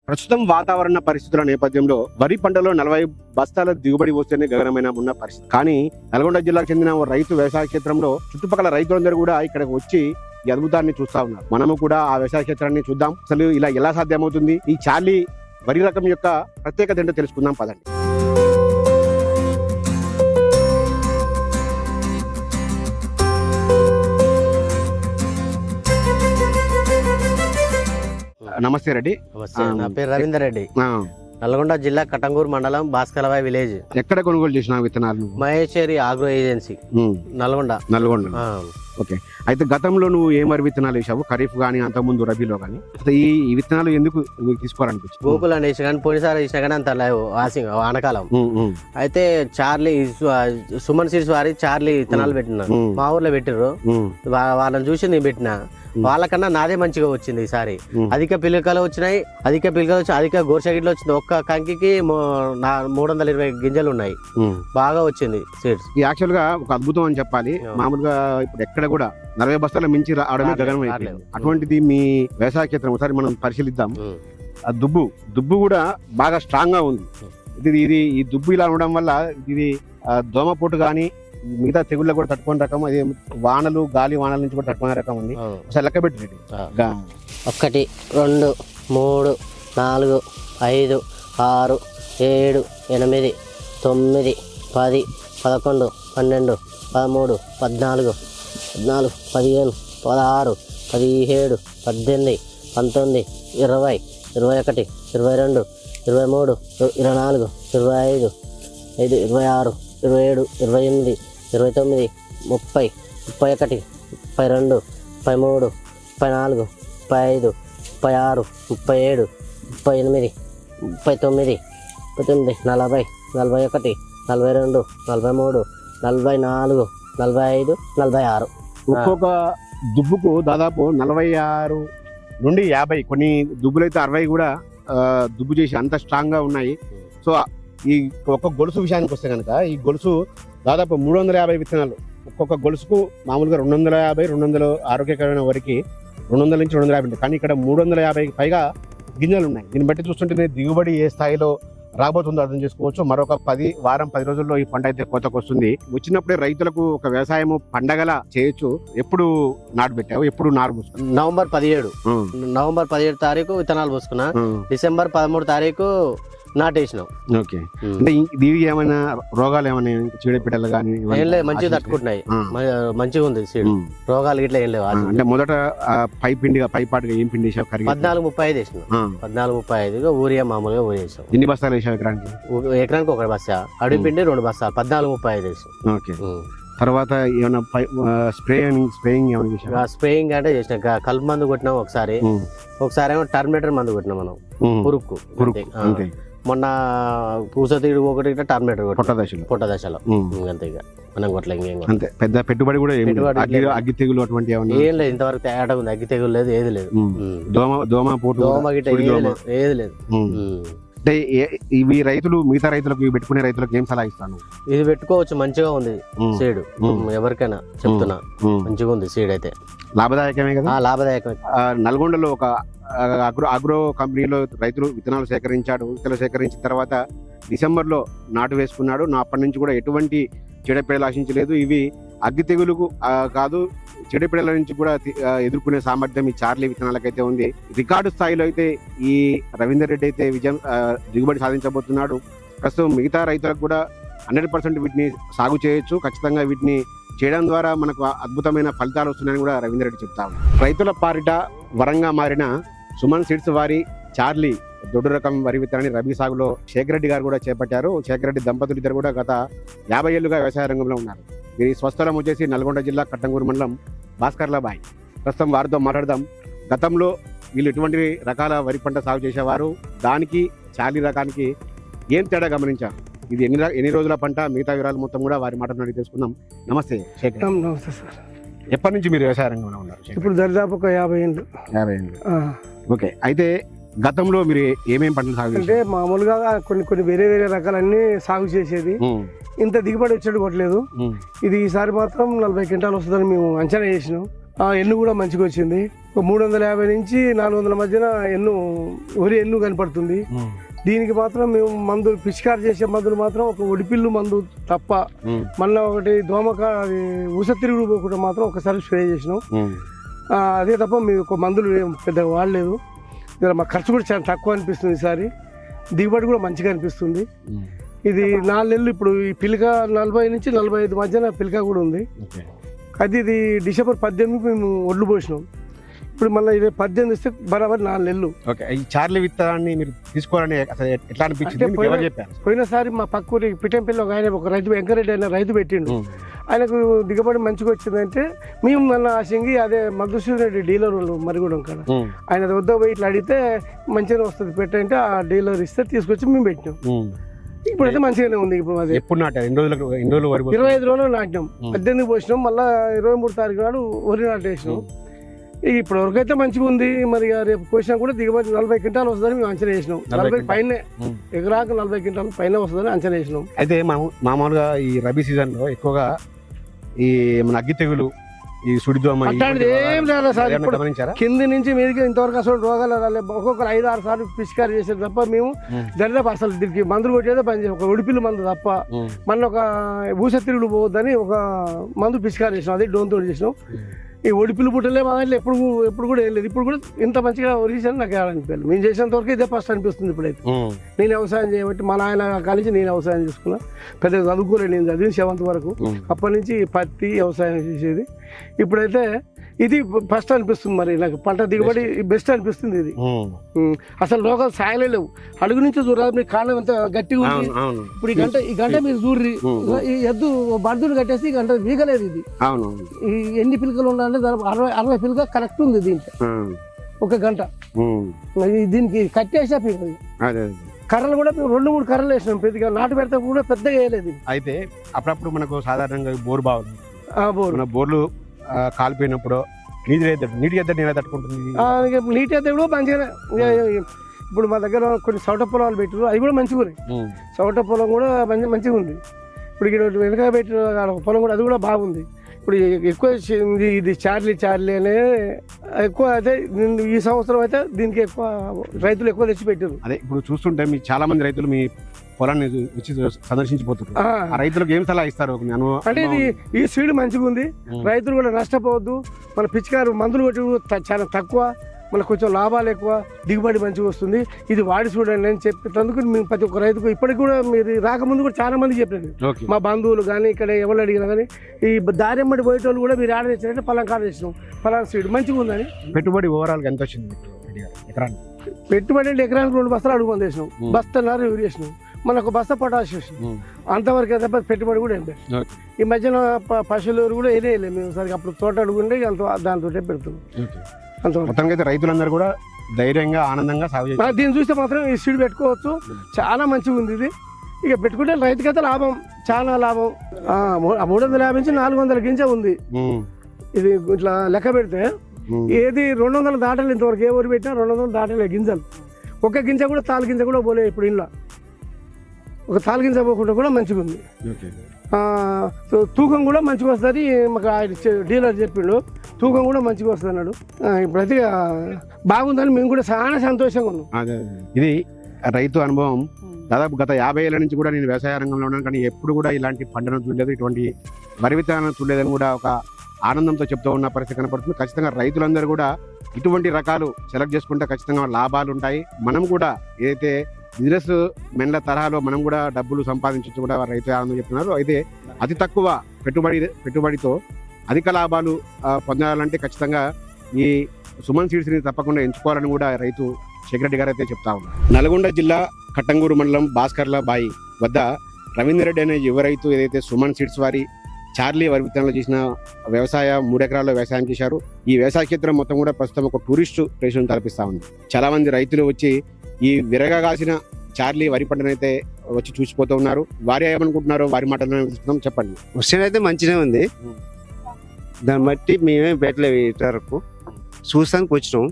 ప్రస్తుతం వాతావరణ పరిస్థితుల నేపథ్యంలో వరి పంటలో 40 బస్తాల దిగుబడి వస్తేనే గగనమైన ఉన్న పరిస్థితి. కానీ నల్గొండ జిల్లాకు చెందిన ఓ రైతు వ్యవసాయ క్షేత్రంలో చుట్టుపక్కల రైతులందరూ కూడా ఇక్కడికి వచ్చి ఈ అద్భుతాన్ని చూస్తా ఉన్నారు. మనము కూడా ఆ వ్యవసాయ క్షేత్రాన్ని చూద్దాం. అసలు ఇలా ఎలా సాధ్యమవుతుంది, ఈ చార్లీ వరి రకం యొక్క ప్రత్యేకత ఏంటో తెలుసుకుందాం పదండి. నమస్తే రెడ్డి. నమస్తే, నా పేరు రవీందర్ రెడ్డి. నల్గొండ జిల్లా కటంగూరు మండలం భాస్కరబాయ్ విలేజ్. ఎక్కడ కొనుగోలు చేసిన విత్తనాలు? Maheshwari agro agency, Nalgonda. Okay, అయితే గతంలో నువ్వు ఏ మరి విత్తనాలు వేసావు? ఖరీఫ్ గానీ అంత ముందు రబీలో గానీ ఈ విత్తనాలు ఎందుకు తీసుకోవాలనిపించింది? గోకులు అనేసి కానీ పోయినసారి వేసినా కానీ అంత వానకాలం. అయితే చార్లీ సుమన్ సీడ్స్ వారి చార్లీ విత్తనాలు పెట్టినారు, మా ఊర్లో పెట్టిర్రు. వాళ్ళని చూసి నేను పెట్టినా, వాళ్ళకన్నా నాదే మంచిగా వచ్చింది ఈసారి. అధిక పిలకలు వచ్చినాయి, అధిక గోర్షగిడ్లు వచ్చింది. ఒక్క కంకి 320 గింజలు ఉన్నాయి. బాగా వచ్చింది సీడ్స్. యాక్చువల్ గా ఒక అద్భుతం అని చెప్పాలి. మామూలుగా ఇప్పుడు ఎక్కడ కూడా 40 బస్తాల మించి రావడమే గగనం అయిపోయింది. అటువంటిది మీ వ్యవసాయ క్షేత్రం ఒకసారి మనం పరిశీలిద్దాం. ఆ దుబ్బు కూడా బాగా స్ట్రాంగ్ గా ఉంది. ఇది ఈ దుబ్బు ఇలా ఉండడం వల్ల ఇది దోమపోటు గానీ మిగతా తెగుళ్ళ కూడా తట్టుకునే రకం. అది గాలి వానల నుంచి కూడా తట్టుకునే రకం ఉంది. ఒకసారి లెక్క పెట్టి 1 2 3 4 5 6 7 8 9 10 11 12 13 14 15 16 17 18 19 20 21 22 23 24 25 26 27 28 29 30 31 32 33 34 35 36 37 38 39 40 41 42 43 44 45 46. ఒక్కొక్క దుబ్బుకు దాదాపు 46 నుండి 50, కొన్ని దుబ్బులైతే 60 కూడా దుబ్బు చేసి అంత స్ట్రాంగ్ గా ఉన్నాయి. సో ఈ ఒక్క గొలుసు విషయానికి వస్తే కనుక ఈ గొలుసు దాదాపు 350 విత్తనాలు. ఒక్కొక్క గొలుసుకు మామూలుగా 250, 200 ఆరోగ్యకరమైన వరకు 200 నుంచి 250 ఉంటాయి. కానీ ఇక్కడ 350 పైగా గింజలు ఉన్నాయి. దీన్ని బట్టి చూస్తుంటే దిగుబడి ఏ స్థాయిలో రాబోతుందో అర్థం చేసుకోవచ్చు. మరొక 10 రోజుల్లో ఈ పంట అయితే కోతకు వస్తుంది. వచ్చినప్పుడే రైతులకు ఒక వ్యవసాయం పండగలా చేయొచ్చు. ఎప్పుడు నాటు పెట్టావు? ఎప్పుడు నారు పోసుకున్నావు? నవంబర్ 17 తారీఖు విత్తనాలు పోసుకున్నా. డిసెంబర్ 13 తారీఖు నాటేసినాం. ఓకే, అంటే దీనికి ఏమైనా రోగాలు ఏమైనా చీడపీడలు కానీ? మంచిగా తట్టుకుంటున్నాయి, మంచిగా ఉంది సీడ్. రోగాలు ఇట్లా ఏం లేవు. అంటే మొదట పైపాటుగా ఏం పిండి వేసావు? 14-35 వేసినాం. 14-35 ఊరియా మామూలుగా ఊరేసాం. ఎన్ని బస్తాలు వేసావు ఎకరానికి? ఎకరానికి 1 బస్తా, అడుగు పిండి 2 బస్తాలు, 14-35 వేసాం. ఓకే, తర్వాత ఏమైనా స్ప్రేయింగ్ ఏమైనా చేసావా? స్ప్రేయింగ్ అంటే చేసిన కలుపు మందు కొట్టినాం ఒకసారి ఏమో టర్మినేటర్ మందు కొట్టినాం మనం పురుక్కు. మొన్న పూసతీడు ఒకటి టర్మినేటర్ పొట్ట దశలో అంతే. ఇక మనం కొట్ల అంతే. పెద్ద పెట్టుబడి కూడా అగ్గి తెగులు అటువంటి ఏం లేదు ఇంతవరకు. తేడా ఉంది, అగ్గి తెగులు లేదు, ఏది లేదు. దోమ గిట్ట ఏది లేదు. అంటే ఇవి రైతులు మిగతా రైతులకు పెట్టుకునే రైతులకు ఏం సలహా ఇస్తాను? ఇది పెట్టుకోవచ్చు, మంచిగా ఉంది సీడ్. ఎవరికైనా చెప్తున్నా, మంచిగా ఉంది సీడ్. అయితే లాభదాయకమే కదా? లాభదాయకమే. నల్గొండలో ఒక అగ్రో కంపెనీలో రైతులు విత్తనాలు సేకరించిన తర్వాత డిసెంబర్లో నాటు వేసుకున్నాడు. అప్పటి నుంచి కూడా ఎటువంటి చెడపీడలు ఆశించలేదు. ఇవి అగ్గి తెగులుకు కాదు, చెడపీడల నుంచి కూడా ఎదుర్కొనే సామర్థ్యం ఈ చార్లీ విత్తనాలకైతే ఉంది. రికార్డు స్థాయిలో అయితే ఈ రవీందర్ రెడ్డి అయితే దిగుబడి సాధించబోతున్నాడు. ప్రస్తుతం మిగతా రైతులకు కూడా 100% వీటిని సాగు చేయొచ్చు. ఖచ్చితంగా వీటిని చేయడం ద్వారా మనకు అద్భుతమైన ఫలితాలు వస్తున్నాయని కూడా రవీందర్ రెడ్డి చెప్తాము. రైతుల పారిట వరంగా మారిన సుమన్ సీడ్స్ వారి చార్లీ దొడ్డు రకం వరి విత్తనాన్ని రబీ సాగులో శేఖర్ రెడ్డి గారు కూడా చేపట్టారు. శేఖర్ రెడ్డి దంపతులు ఇద్దరు కూడా గత 50 ఏళ్లుగా వ్యవసాయ రంగంలో ఉన్నారు. వీరి స్వస్థలం వచ్చేసి నల్గొండ జిల్లా కట్టంగూరు మండలం భాస్కర్లాబాయ్. ప్రస్తుతం వారితో మాట్లాడదాం. గతంలో వీళ్ళు ఎటువంటి రకాల వరి పంట సాగు చేసేవారు, దానికి చార్లీ రకానికి ఏం తేడా గమనించారు, ఇది ఎన్ని రోజుల పంట, మిగతా వివరాలు మొత్తం కూడా వారి మాటలు తెలుసుకుందాం. నమస్తే శేఖర్. నమస్తే సార్. ఎప్పటి నుంచి మీరు వ్యవసాయ రంగంలో ఉన్నారు? ఇప్పుడు దరిదాపు ఒక 50 ఏళ్ళు. ఓకే, అయితే గతంలో మీరు ఏమేమి పంటలు సాగు అంటే మామూలుగా కొన్ని వేరే రకాలన్నీ సాగు చేసేది. ఇంత దిగుబడి వచ్చేది కొట్టలేదు. ఇది ఈసారి మాత్రం 40 క్వింటాలు వస్తుందని మేము అంచనా చేసినాం. ఎన్ను కూడా మంచిగా వచ్చింది. 350 నుంచి 400 మధ్యన వరి ఎన్ను కనపడుతుంది. దీనికి మాత్రం మేము మందులు పిచికారి చేసే మందులు మాత్రం ఒక ఒడిపిల్లు మందు తప్ప మళ్ళీ ఒకటి ఊస తిరుగుడు పోకుండా మాత్రం ఒకసారి స్ప్రే చేసినాం. అదే తప్ప మేము ఒక మందులు పెద్దగా వాడలేదు. మా ఖర్చు కూడా చాలా తక్కువ అనిపిస్తుంది. ఈసారి దిగుబడి కూడా మంచిగా అనిపిస్తుంది. ఇది 4 నెలలు ఇప్పుడు ఈ పిలిక 40 నుంచి 45 మధ్యన పిలిక కూడా ఉంది. ఇది డిసెంబర్ 18 మేము ఒడ్లు పోసినాం. ఇప్పుడు మళ్ళీ 18 ఇస్తే బరాబర్ 4 నెలలు. ఈ చార్లీ విత్తనాన్ని మీరు తీసుకోవాలని అసలు ఎట్లా అనిపించింది? పోయినసారి మా పక్క ఊరి పిటంపల్లి ఒక రైతు వెంకరెడ్డి అనే రైతు పెట్టిండు. ఆయనకు దిగుబడి మంచిగా వచ్చిందంటే మేము మన ఆశంగి అదే మధుసూదన్ రెడ్డి డీలర్ వాళ్ళు మరిగూడెం కాడ ఆయన వద్ద పోయి ఇట్లా అడిగితే మంచిగానే వస్తుంది పెట్టంటే ఆ డీలర్ ఇస్తే తీసుకొచ్చి మేము పెట్టినాం. ఇప్పుడైతే మంచిగానే ఉంది. ఇప్పుడు అది ఎప్పుడు నాటారు? 25 రోజులు నాటినాం. 18 పోసినాం. మళ్ళీ 23 తారీఖు నాడు వరి నాటేసినాం. ఇప్పుడు వరకైతే మంచిగా ఉంది. మరి రేపు పోసినా కూడా దిగుబడి 40 క్వింటాలు వస్తుందని మేము అంచనా వేసినాం. 40 పైన ఎకరాకు 40 క్వింటాలు పైన వస్తుందని అంచనా వేసినాం. అయితే మామూలుగా ఈ రబీ సీజన్ లో ఎక్కువగా ఈ మన అగ్గి తెగులు, ఈ సుడిదోమ అట్లాంటిది ఏం లేదు సార్. ఇప్పుడు కింది నుంచి మీదకి ఇంతవరకు అసలు రోగాలు రాలేదు. ఒక్కొక్కరు 5-6 సార్లు పిచికారి చేసేది తప్ప మేము దరిదాపు అసలు దీనికి మందులు కొట్టేదే పని చేసాం. ఒక ఉడిపిల్లి మందు తప్ప మళ్ళీ ఒక ఊస తిరుగుడు పోవద్దని ఒక మందు పిచికారి చేసినాం. అదే డోన్తో చేసినాం. ఈ ఒడిపిల్లి పుట్టలే మా దాంట్లో ఎప్పుడు కూడా ఏం లేదు. ఇప్పుడు కూడా ఇంత మంచిగా ఒరిగిసాను నాకు అనిపించాలి. మేము చేసినంత వరకు ఇదే ఫస్ట్ అనిపిస్తుంది. ఇప్పుడైతే నేను వ్యవసాయం చేయబట్టి మా నాయన కలిసి నేను వ్యవసాయం చేసుకున్నా. పెద్దగా చదువుకోలేదు. నేను చదివిన 7th వరకు. అప్పటి నుంచి పత్తి వ్యవసాయం చేసేది. ఇప్పుడైతే ఇది ఫస్ట్ అనిపిస్తుంది. మరి నాకు పంట దిగుబడి బెస్ట్ అనిపిస్తుంది. ఇది అసలు రోగాలు సాయలేవు. అడుగు నుంచి చూడాలి. మీ కాళ్ళం ఎంత గట్టిగా ఉంది. ఇప్పుడు ఈ గంట మీరు చూడ్రి. ఈ ఎద్దు బర్దులు కట్టేసి ఈ గంట వీగలేదు. ఇది ఈ ఎన్ని పిలకలు ఉండాలంటే దాదాపు 60 పిలక కరెక్ట్ ఉంది దీంట్లో ఒక గంట. దీనికి కట్టేసా పీకది. కర్రలు కూడా 2-3 కర్రలు వేసినాం. పెద్దగా నాటు పెడితే కూడా పెద్దగా వేయలేదు. అయితే అప్పుడప్పుడు మనకు సాధారణంగా బోరు బాగుంది. బోర్లు కాలిపోయినప్పుడు నీటి ఎద్దడి ఎలా తట్టుకుంటుంది? నీటి ఎద్దడి కూడా మంచిగానే. ఇప్పుడు మా దగ్గర కొన్ని సౌట పొలాలు పెట్టారు. అవి కూడా మంచిగా ఉన్నాయి. సౌట పొలం కూడా మంచిగా ఉంది. ఇప్పుడు ఇక్కడ వెనక పెట్టిన పొలం కూడా అది కూడా బాగుంది. ఇప్పుడు ఎక్కువ ఇది చార్లీ అనే ఎక్కువ అయితే ఈ సంవత్సరం అయితే దీనికి ఎక్కువ రైతులు ఎక్కువ తెచ్చి పెట్టారు. అదే ఇప్పుడు చూస్తుంటే మీ చాలా మంది రైతులు మీ పొలాన్ని వచ్చి సందర్శించిపోతున్నారు. ఆ రైతులకు ఏం సలహా ఇస్తారు? అంటే ఈ సీడ్ మంచిగా ఉంది. రైతులు కూడా నష్టపోవద్దు. మన పిచికారు మందులు కొట్టి చాలా తక్కువ, మనకు కొంచెం లాభాలు ఎక్కువ, దిగుబడి మంచిగా వస్తుంది. ఇది వాడి చూడండి అని చెప్పేందుకు మేము ప్రతి ఒక్క రైతుకు ఇప్పటికి కూడా మీరు రాకముందు కూడా చాలా మంది చెప్పారు. మా బంధువులు కానీ ఇక్కడ ఎవరు అడిగినా కానీ ఈ దారెమ్మడి పోయేటోళ్ళు కూడా మీరు ఆర్డర్ చేసినట్టే పలానా కాడ చేసినాం, పలానా సీడ్ మంచిగా ఉందని. పెట్టుబడి ఓవరాల్ ఎంత వచ్చింది ఎకరానికి? పెట్టుబడి అంటే ఎకరానికి 2 బస్తాలు అడుగు మంది వేసినాం. బస్తన్నర యూరియా వేసినాం. మనకు బస్తా పొటాష్ వేసినాం. అంతవరకు అయితే పెట్టుబడి కూడా ఏం లేదు. ఈ మధ్యన పశువులు కూడా వేయలేదు మేము. సరిగ్గా అప్పుడు తోట అడుగుండే దాంతో పెడుతున్నాం. మొత్తానికి రైతులందరూ కూడా ధైర్యంగా ఆనందంగా సాగు చేస్తారు. దీన్ని చూస్తే మాత్రం ఈ సీడ్ పెట్టుకోవచ్చు. చాలా మంచిగా ఉంది ఇది. ఇక పెట్టుకుంటే రైతుకైతే లాభం, చాలా లాభం. 350 నుంచి 400 గింజ ఉంది. ఇది ఇట్లా లెక్క పెడితే ఏది 200 దాటలు ఇంతవరకు ఏ ఊరు పెట్టినా 200 దాటలే గింజలు. ఒక గింజ కూడా తాలు గింజ కూడా పోలే. ఇప్పుడు ఇంట్లో ఒక తాలు గింజ పోకుండా కూడా మంచిగా ఉంది. తూకం కూడా మంచిగా వస్తుంది. మాకు డీలర్ చెప్పిండు తూకం కూడా మంచిగా వస్తుంది అన్నాడు. ఇప్పుడైతే బాగుందని మేము కూడా చాలా సంతోషంగా ఉన్నాం. ఇది రైతు అనుభవం. దాదాపు గత 50 ఏళ్ళ నుంచి కూడా నేను వ్యవసాయ రంగంలో ఉన్నాను, కానీ ఎప్పుడు కూడా ఇలాంటి పంటను చూడలేదు, ఇటువంటి వరి విత్తనాలను చూడలేదని కూడా ఒక ఆనందంతో చెప్తూ ఉన్న పరిస్థితి కనపడుతుంది. ఖచ్చితంగా రైతులందరూ కూడా ఇటువంటి రకాలు సెలెక్ట్ చేసుకుంటే ఖచ్చితంగా లాభాలు ఉంటాయి. మనం కూడా ఏదైతే బిజినెస్ మెన్ల తరహాలో మనం కూడా డబ్బులు సంపాదించవచ్చు కూడా రైతు ఆనందం చెప్తున్నారు. అయితే అతి తక్కువ పెట్టుబడితో అధిక లాభాలు పొందాలంటే ఖచ్చితంగా ఈ సుమన్ సీడ్స్ని తప్పకుండా ఎంచుకోవాలని కూడా రైతు శేఖరెడ్డి గారు అయితే చెప్తా ఉన్నారు. నల్గొండ జిల్లా కట్టంగూరు మండలం భాస్కర్ల బాయి వద్ద రవీందర్ రెడ్డి అనే యువ రైతు ఏదైతే సుమన్ సీడ్స్ వారి చార్లీ వరి విత్తనాలు చేసిన 3 ఎకరాల్లో వ్యవసాయం చేశారు. ఈ వ్యవసాయ క్షేత్రం మొత్తం కూడా ప్రస్తుతం ఒక టూరిస్టు ప్లేస్ను తలపిస్తూ ఉంది. చాలా మంది రైతులు వచ్చి ఈ విరగా కాసిన చార్లీ వరి పంటనైతే వచ్చి చూసిపోతూ ఉన్నారు. వారు ఏమనుకుంటున్నారో వారి మాటలను తెలుసుకుందాం. చెప్పండి. క్వశ్చన్ అయితే మంచిగా ఉంది. దాన్ని బట్టి మేమే పెట్టలేవు ఇంతవరకు చూస్తానికి వచ్చినాం.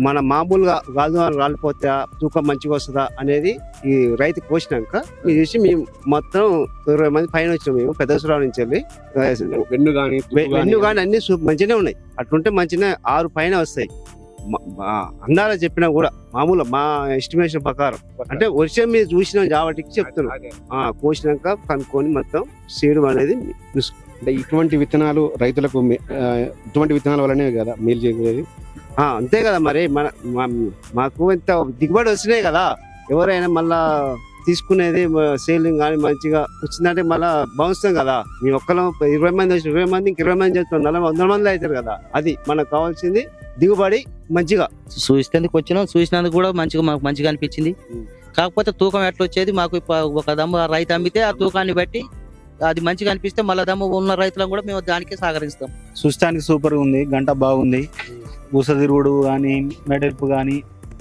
మన మామూలుగా గాజువారం రాలిపోతే తూకం మంచిగా వస్తుందా అనేది ఈ రైతు కోసినాక ఇది చూసి మేము మొత్తం 20 మంది పైన వచ్చినాం. మేము పెద్దసురావు నుంచి వెళ్ళి వెన్ను కానీ వెన్ను కానీ అన్ని మంచిగానే ఉన్నాయి. అట్లుంటే మంచిగా 6 పైన వస్తాయి. అందాల చెప్పినా కూడా మామూలు మా ఎస్టిమేషన్ ప్రకారం అంటే వర్షం మీద చూసినాం కాబట్టి చెప్తున్నాం. కోసినాక కనుక్కొని మొత్తం సీడ్ అనేది అంటే ఇటువంటి విత్తనాలు రైతులకు ఇటువంటి విత్తనాల వల్లనే కదా మేలు చేసేది. అంతే కదా మరి మాకు ఇంత దిగుబడి వస్తున్నాయి కదా. ఎవరైనా మళ్ళా తీసుకునేది సేలింగ్ కానీ మంచిగా వచ్చిందంటే మళ్ళా బాగుస్తాం కదా. మీ ఒక్కరం 20 మంది వచ్చి 20 మంది ఇంక 20 మంది చేస్తాం 100 మంది అవుతారు కదా. అది మనకు కావాల్సింది దిగుబడి మంచిగా. చూసేందుకు వచ్చినాం, చూసినందుకు కూడా మాకు మంచిగా అనిపించింది. కాకపోతే తూకం ఎట్లా వచ్చేది మాకు ఒక దమ్ము రైతు అమ్మితే ఆ తూకాన్ని బట్టి అది మంచిగా అనిపిస్తే మళ్ళీ దమ్ము ఉన్న రైతులను కూడా మేము దానికే సహకరిస్తాం. చూస్తానికి సూపర్ ఉంది, గంట బాగుంది. ఊసదిరుగుడు కానీ మెడల్పు కానీ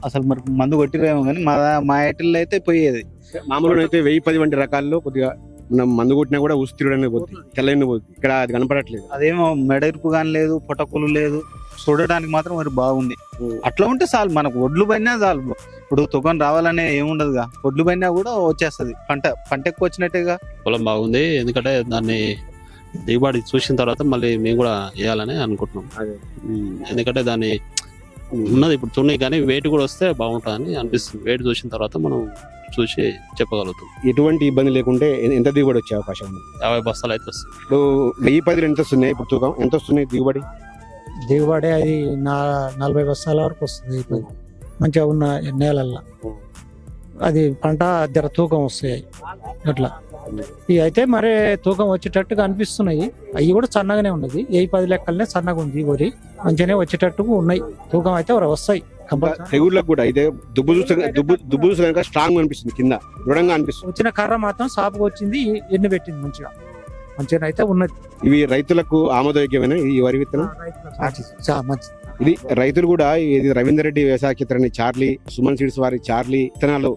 అసలు మరి మందు కొట్టిరేమో కానీ మా ఎటిల్లో అయితే పోయేది. మామూలుగా అయితే 1010 వంటి రకాల్లో కొద్దిగా మనం మందు కొట్టినా కూడా ఉస్తిరుడనే పోతుంది, తెల్లని పోతుంది. ఇక్కడ అది కనపడట్లేదు. అదేమో మెడల్పు కానీ లేదు, పొటకులు లేదు. చూడడానికి మాత్రం మరి బాగుంది. అట్లా ఉంటే చాలు, మనకు ఒడ్లు పడినా చాలు. ఇప్పుడు తుకం రావాలనే ఏముండదుగా, ఒడ్లు పడినా కూడా వచ్చేస్తుంది. పంట ఎక్కువ వచ్చినట్టుగా. పొలం బాగుంది, ఎందుకంటే దాన్ని దిగుబడి చూసిన తర్వాత మళ్ళీ మేము కూడా వేయాలని అనుకుంటున్నాం. ఎందుకంటే దాన్ని ఉన్నది ఇప్పుడు తున్నీ కానీ వెయిట్ కూడా వస్తే బాగుంటుందని అనిపిస్తుంది. వెయిట్ చూసిన తర్వాత మనం చూసి చెప్పగలుగుతాం. ఎటువంటి ఇబ్బంది లేకుంటే ఎంత దిగుబడి వచ్చే అవకాశం ఉంది? 50 బస్తాలు అయితే వస్తుంది. ఇప్పుడు 1010 ఎంత వస్తున్నాయి ఇప్పుడు తూకం ఎంత వస్తున్నాయి దిగుబడి? దిగుబడి అది 40 బస్తాల వరకు వస్తుంది. మంచిగా ఉన్న నేలల్లో అది పంట జర తూకం వస్తాయి అట్లా. ఇవి అయితే మరి తూకం వచ్చేటట్టుగా అనిపిస్తున్నాయి. అవి కూడా సన్నగానే ఉన్నది. 10 లెక్కలనే సన్నగా ఉంది. వరి మంచిగానే వచ్చేటట్టుగా ఉన్నాయి. తూకం అయితే వస్తాయి. తెగుళ్ళకు కూడా అయితే దుబ్బు చూసిన స్ట్రాంగ్ అనిపిస్తుంది, కింద దృఢంగా అనిపిస్తుంది. వచ్చిన కర్ర మాత్రం సాపుగా వచ్చింది, ఎన్ని పెట్టింది మంచిగా అయితే ఉన్నది. ఇవి రైతులకు ఆమోదయోగ్యమైన ఈ వరి విత్తనం ఇది. రైతులు కూడా ఇది రవీందర్ రెడ్డి వ్యవసాయ క్షేత్రాన్ని చార్లీ, సుమన్ సీడ్స్ వారి చార్లీ విత్తనాలు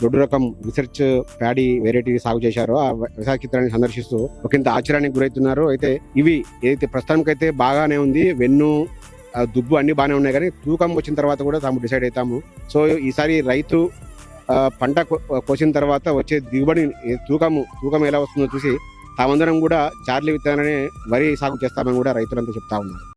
దొడ్డు రకం రీసెర్చ్ ప్యాడీ వెరైటీ సాగు చేశారో ఆ వ్యవసాయ క్షేత్రాన్ని సందర్శిస్తూ ఒకంత ఆశ్చర్యానికి గురవుతున్నారు. అయితే ఇవి ఏదైతే ప్రస్తుతానికైతే బాగానే ఉంది, వెన్ను దుబ్బు అన్ని బాగానే ఉన్నాయి, కానీ తూకం వచ్చిన తర్వాత కూడా తాము డిసైడ్ అవుతాము. సో ఈసారి రైతు పంట కోసిన తర్వాత వచ్చే దిగుబడి తూకం ఎలా వస్తుందో చూసి తామందరం కూడా చార్లీ విత్తనాలనే వరి సాగు చేస్తామని కూడా రైతులంతా చెప్తా ఉన్నారు.